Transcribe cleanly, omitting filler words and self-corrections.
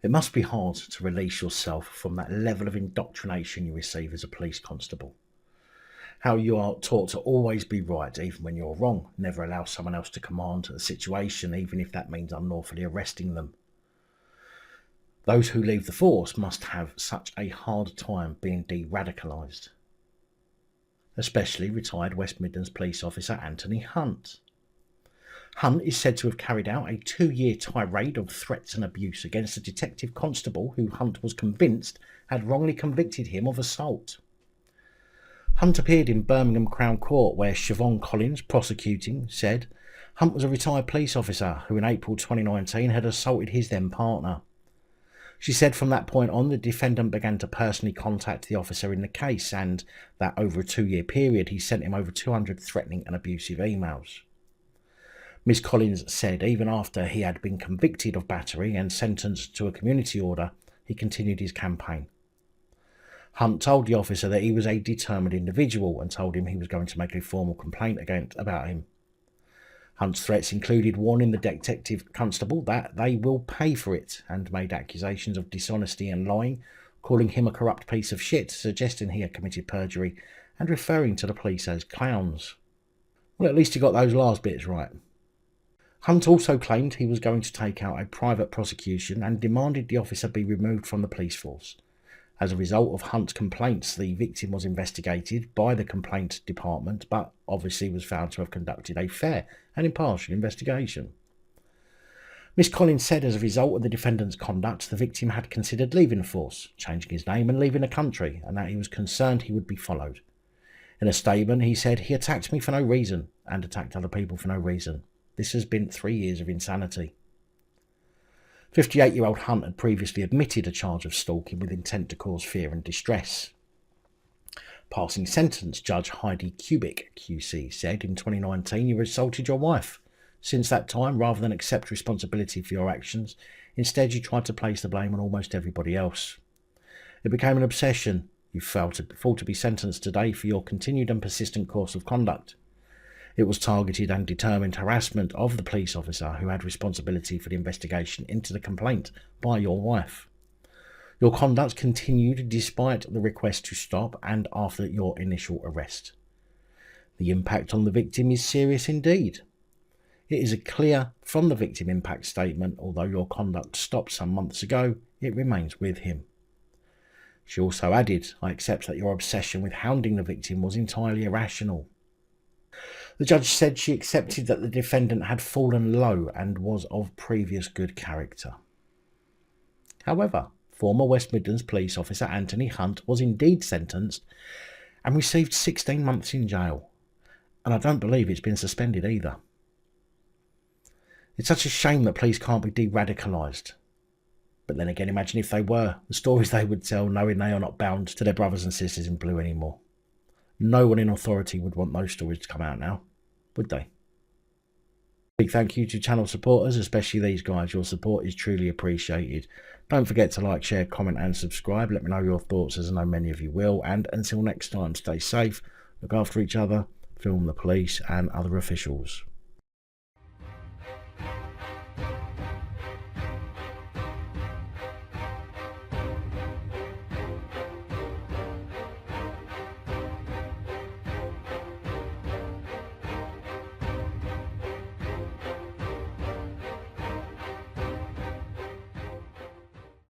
It must be hard to release yourself from that level of indoctrination you receive as a police constable. How you are taught to always be right even when you're wrong, never allow someone else to command a situation even if that means unlawfully arresting them. Those who leave the force must have such a hard time being de-radicalised. Especially retired West Midlands police officer Antony Hunt. Hunt is said to have carried out a 2-year tirade of threats and abuse against a detective constable who Hunt was convinced had wrongly convicted him of assault. Hunt appeared in Birmingham Crown Court where Siobhan Collins, prosecuting, said Hunt was a retired police officer who in April 2019 had assaulted his then partner. She said from that point on the defendant began to personally contact the officer in the case and that over a 2-year period he sent him over 200 threatening and abusive emails. Ms Collins said even after he had been convicted of battery and sentenced to a community order, he continued his campaign. Hunt told the officer that he was a determined individual and told him he was going to make a formal complaint about him. Hunt's threats included warning the detective constable that they will pay for it and made accusations of dishonesty and lying, calling him a corrupt piece of shit, suggesting he had committed perjury and referring to the police as clowns. Well, at least he got those last bits right. Hunt also claimed he was going to take out a private prosecution and demanded the officer be removed from the police force. As a result of Hunt's complaints, the victim was investigated by the complaint department, but obviously was found to have conducted a fair and impartial investigation. Miss Collins said as a result of the defendant's conduct, the victim had considered leaving the force, changing his name and leaving the country, and that he was concerned he would be followed. In a statement, he said, "He attacked me for no reason and attacked other people for no reason. This has been 3 years of insanity." 58-year-old Hunt had previously admitted a charge of stalking with intent to cause fear and distress. Passing sentence Judge Heidi Kubik, QC, said in 2019 you assaulted your wife. Since that time, rather than accept responsibility for your actions, instead you tried to place the blame on almost everybody else. It became an obsession. You fall to be sentenced today for your continued and persistent course of conduct. It was targeted and determined harassment of the police officer who had responsibility for the investigation into the complaint by your wife. Your conduct continued despite the request to stop and after your initial arrest. The impact on the victim is serious indeed. It is clear from the victim impact statement, although your conduct stopped some months ago, it remains with him. She also added, "I accept that your obsession with hounding the victim was entirely irrational." The judge said she accepted that the defendant had fallen low and was of previous good character. However, former West Midlands police officer Antony Hunt was indeed sentenced and received 16 months in jail, and I don't believe it's been suspended either. It's such a shame that police can't be de-radicalised. But then again, imagine if they were, the stories they would tell knowing they are not bound to their brothers and sisters in blue anymore. No one in authority would want those stories to come out now, would they? Big thank you to channel supporters, especially these guys. Your support is truly appreciated. Don't forget to like, share, comment and subscribe. Let me know your thoughts, as I know many of you will. And until next time, stay safe, look after each other, film the police and other officials.